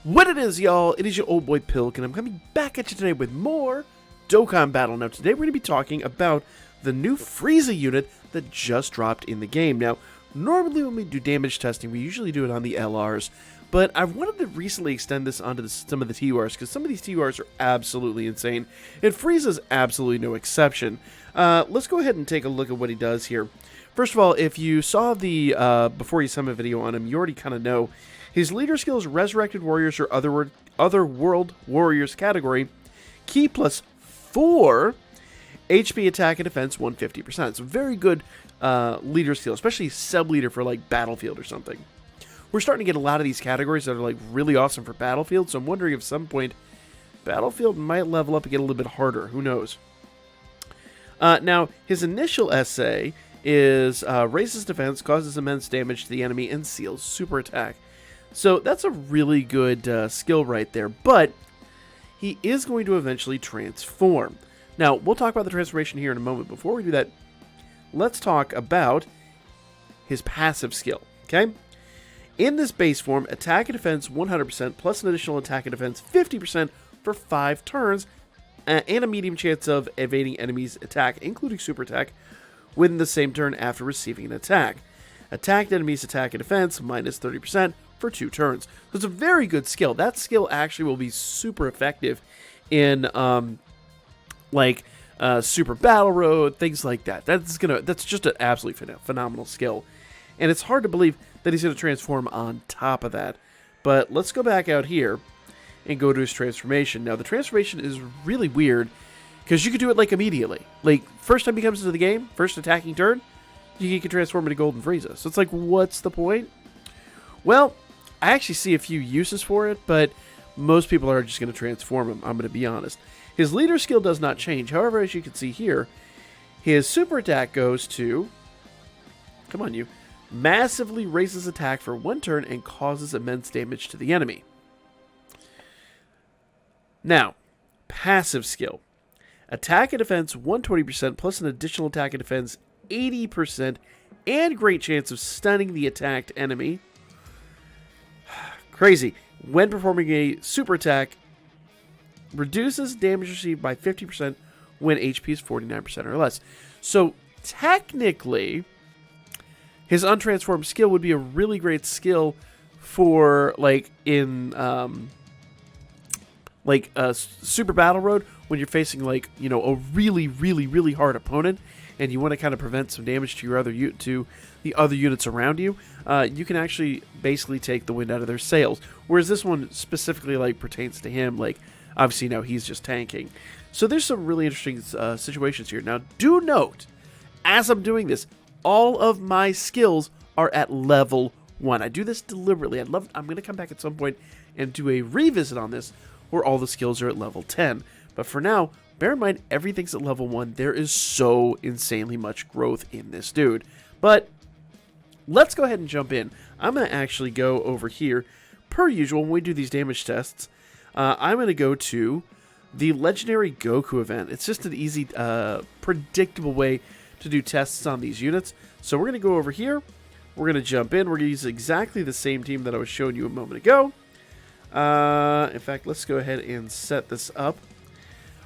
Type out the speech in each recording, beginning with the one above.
What it is, y'all, it is your old boy Pilk, and I'm coming back at you today with more Dokkan Battle. Now, today we're going to be talking about the new Frieza unit that just dropped in the game. Now, normally when we do damage testing, we usually do it on the LRs, but I've wanted to recently extend this onto some of the TURs, because some of these TURs are absolutely insane, and Frieza's absolutely no exception. Let's go ahead and take a look at what he does here. First of all, if you saw the Before You Summon video on him, you already kind of know his leader skill is Resurrected Warriors or Other World Warriors category. Key plus 4, HP attack and defense 150%. It's a very good leader skill, especially sub-leader for like Battlefield or something. We're starting to get a lot of these categories that are like really awesome for Battlefield, so I'm wondering if at some point Battlefield might level up and get a little bit harder. Who knows? Now, his initial essay is raises defense, causes immense damage to the enemy, and seals super attack. So that's a really good skill right there, but he is going to eventually transform. Now, we'll talk about the transformation here in a moment. Before we do that, let's talk about his passive skill, okay? In this base form, attack and defense 100%, plus an additional attack and defense 50% for 5 turns, and a medium chance of evading enemies' attack, including super attack, within the same turn after receiving an attack. Attacked enemies' attack and defense minus 30% for 2 turns. So it's a very good skill. That skill actually will be super effective in Super Battle Road, things like that. That's just an absolutely phenomenal skill. And it's hard to believe that he's going to transform on top of that. But let's go back out here and go to his transformation. Now, the transformation is really weird because you could do it like immediately. Like, first time he comes into the game, first attacking turn, you can transform into Golden Frieza. So it's like, what's the point? Well, I actually see a few uses for it, but most people are just going to transform him, I'm going to be honest. His leader skill does not change. However, as you can see here, his super attack goes to, come on you, massively raises attack for 1 turn and causes immense damage to the enemy. Now, passive skill. Attack and defense 120% plus an additional attack and defense 80% and great chance of stunning the attacked enemy. Crazy. When performing a super attack, reduces damage received by 50% when HP is 49% or less. So technically, his untransformed skill would be a really great skill for like in Super Battle Road when you're facing like, you know, a really hard opponent and you want to kind of prevent some damage to your the other units around you. You can actually basically take the wind out of their sails. Whereas this one specifically like pertains to him, like obviously now he's just tanking. So there's some really interesting situations here. Now do note, as I'm doing this, all of my skills are at level 1. I do this deliberately. I'm going to come back at some point and do a revisit on this where all the skills are at level 10. But for now, bear in mind, everything's at level 1. There is so insanely much growth in this dude. But let's go ahead and jump in. I'm going to actually go over here. Per usual, when we do these damage tests, I'm going to go to the Legendary Goku event. It's just an easy, predictable way to do tests on these units. So we're going to go over here. We're going to jump in. We're going to use exactly the same team that I was showing you a moment ago. In fact, let's go ahead and set this up.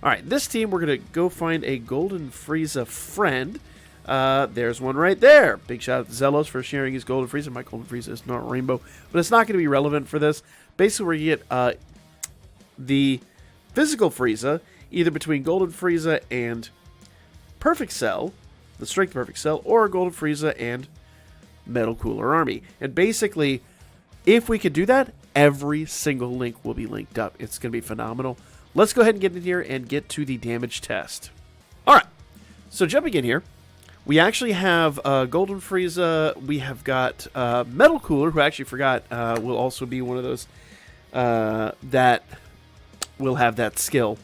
Alright, this team, we're going to go find a Golden Frieza friend. There's one right there. Big shout out to Zelos for sharing his Golden Frieza. My Golden Frieza is not rainbow, but it's not going to be relevant for this. Basically, we're going to get the physical Frieza, either between Golden Frieza and Perfect Cell, the Strength Perfect Cell, or Golden Frieza and Metal Cooler Army. And basically, if we could do that, every single link will be linked up. It's going to be phenomenal. Let's go ahead and get in here and get to the damage test. Alright, so jumping in here, we actually have Golden Frieza. We have got Metal Cooler, who I actually forgot will also be one of those that will have that skill.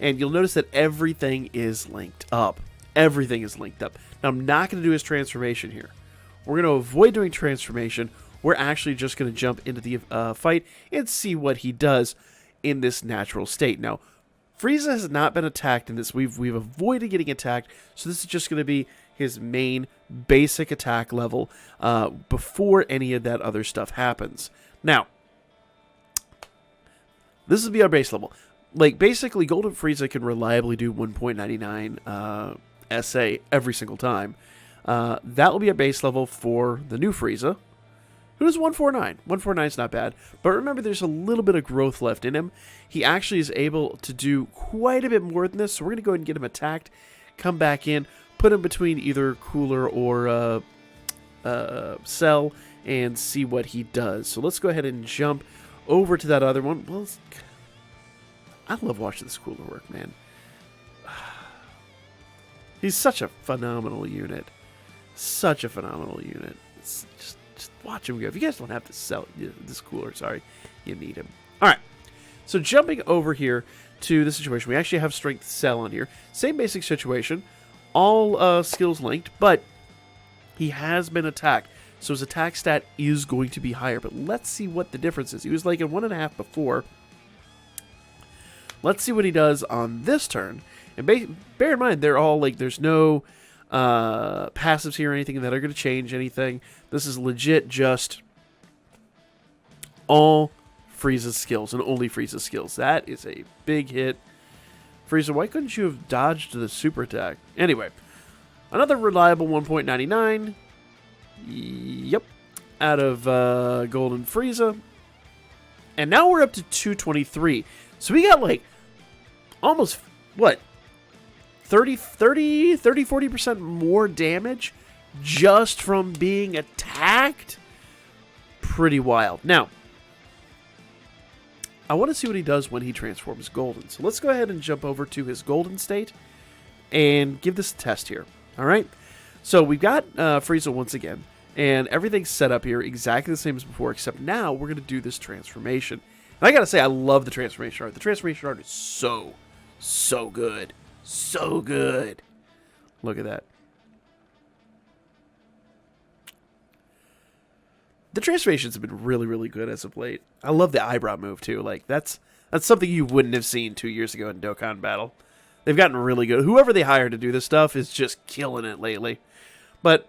And you'll notice that everything is linked up. Everything is linked up. Now, I'm not going to do his transformation here. We're going to avoid doing transformation. We're actually just going to jump into the fight and see what he does in this natural state. Now, Frieza has not been attacked in this. We've avoided getting attacked, so this is just going to be his main basic attack level before any of that other stuff happens. Now, This would be our base level. Like, basically, Golden Frieza can reliably do 1.99 SA every single time. That will be our base level for the new Frieza, who is 149. 149 is not bad. But remember, there's a little bit of growth left in him. He actually is able to do quite a bit more than this, so we're going to go ahead and get him attacked, come back in, put him between either Cooler or Cell, and see what he does. So let's go ahead and jump over to that other one. Well, I love watching this Cooler work, man. He's such a phenomenal unit. Such a phenomenal unit. It's just watch him go. If you guys don't have to sell this Cooler, sorry, you need him. All right. So jumping over here to the situation, we actually have Strength Cell on here. Same basic situation. All skills linked, but he has been attacked. So his attack stat is going to be higher. But let's see what the difference is. He was like at 1.5 before. Let's see what he does on this turn. And bear in mind, they're all like, there's no passives here or anything that are going to change anything. This is legit just all Frieza's skills and only Frieza's skills. That is a big hit. Frieza, why couldn't you have dodged the super attack? Anyway, another reliable 1.99. Yep. Out of Golden Frieza. And now we're up to 223. So we got like almost, what, 40% more damage just from being attacked? Pretty wild. Now, I want to see what he does when he transforms golden. So let's go ahead and jump over to his golden state and give this a test here. All right. So we've got Frieza once again, and everything's set up here exactly the same as before, except now we're going to do this transformation. And I got to say, I love the transformation art. The transformation art is so good. So good. Look at that. The transformations have been really, really good as of late. I love the eyebrow move, too. Like, that's something you wouldn't have seen 2 years ago in Dokkan Battle. They've gotten really good. Whoever they hired to do this stuff is just killing it lately. But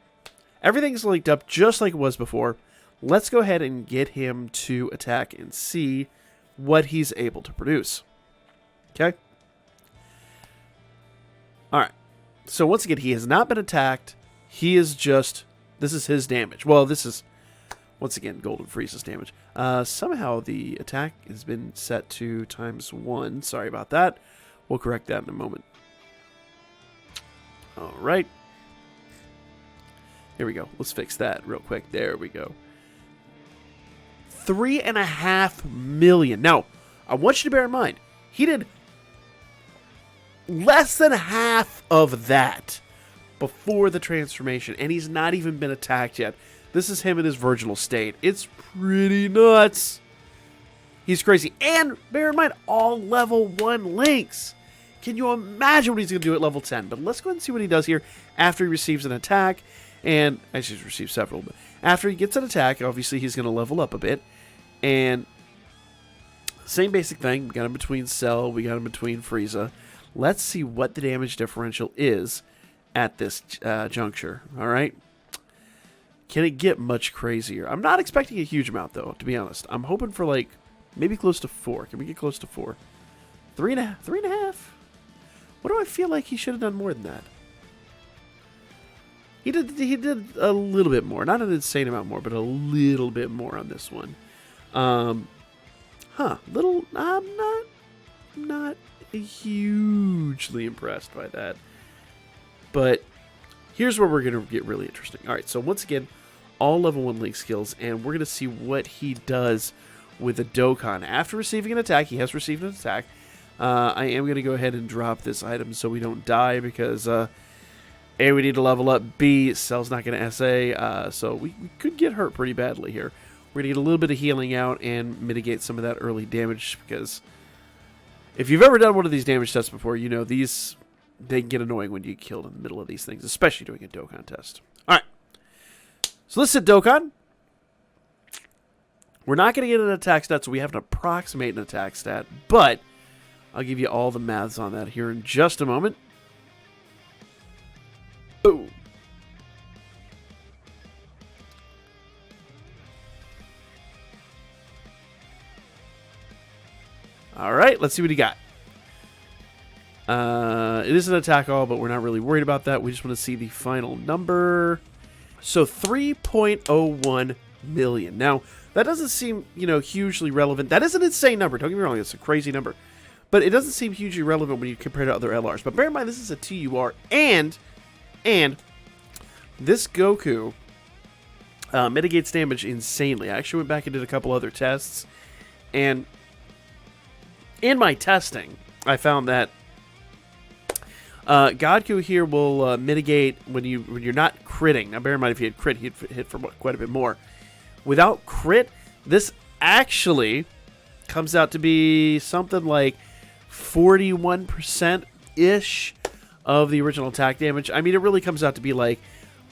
everything's linked up just like it was before. Let's go ahead and get him to attack and see what he's able to produce. Okay? Alright. So once again, he has not been attacked. He is just... This is his damage. Well, this is... Once again, Golden Frieza's damage. Somehow the attack has been set to ×1. Sorry about that. We'll correct that in a moment. Alright. Here we go. Let's fix that real quick. There we go. 3.5 million. Now, I want you to bear in mind, he did less than half of that before the transformation, and he's not even been attacked yet. This is him in his virginal state. It's pretty nuts. He's crazy. And bear in mind, all level 1 links. Can you imagine what he's going to do at level 10? But let's go ahead and see what he does here after he receives an attack. And actually, he's received several. But after he gets an attack, obviously he's going to level up a bit. And same basic thing. We got him between Cell. We got him between Frieza. Let's see what the damage differential is at this juncture. All right. Can it get much crazier? I'm not expecting a huge amount, though, to be honest. I'm hoping for, like, maybe close to 4. Can we get close to 4? 3.5? 3.5? What do I feel like he should have done more than that? He did a little bit more. Not an insane amount more, but a little bit more on this one. Little... I'm not hugely impressed by that. But here's where we're going to get really interesting. All right, so once again, all level 1 link skills, and we're going to see what he does with the Dokkan. After receiving an attack, he has received an attack. I am going to go ahead and drop this item so we don't die, because A, we need to level up, B, Cell's not going to SA, so we could get hurt pretty badly here. We're going to get a little bit of healing out and mitigate some of that early damage, because if you've ever done one of these damage tests before, you know these... They can get annoying when you get killed in the middle of these things, especially doing a Dokkan test. Alright. So let's hit Dokkan. We're not going to get an attack stat, so we have to approximate an attack stat, but I'll give you all the maths on that here in just a moment. Boom. All right, let's see what he got. It is an attack all, but we're not really worried about that. We just want to see the final number. So 3.01 million. Now, that doesn't seem, hugely relevant. That is an insane number. Don't get me wrong. It's a crazy number. But it doesn't seem hugely relevant when you compare to other LRs. But bear in mind, this is a TUR. And this Goku mitigates damage insanely. I actually went back and did a couple other tests. And in my testing, I found that Godku here will mitigate when you're not critting. Now, bear in mind, if he had crit, he'd hit for quite a bit more. Without crit, this actually comes out to be something like 41%-ish of the original attack damage. I mean, it really comes out to be like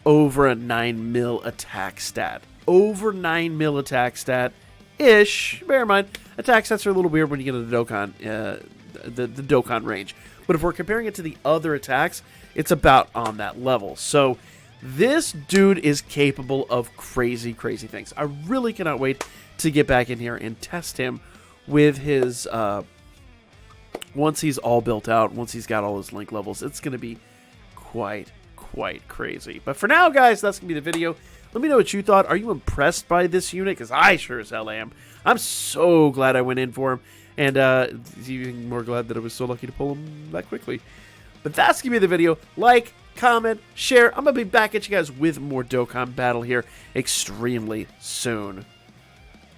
over a 9 mil attack stat. Over 9 mil attack stat-ish. Bear in mind, attack stats are a little weird when you get into the Dokkan, the Dokkan range. But if we're comparing it to the other attacks, it's about on that level. So this dude is capable of crazy, crazy things. I really cannot wait to get back in here and test him with his, once he's all built out, once he's got all his link levels. It's going to be quite crazy. But for now, guys, that's going to be the video. Let me know what you thought. Are you impressed by this unit? Because I sure as hell am. I'm so glad I went in for him. And even more glad that I was so lucky to pull him that quickly. But that's going to be the video. Like, comment, share. I'm going to be back at you guys with more Dokkan Battle here extremely soon.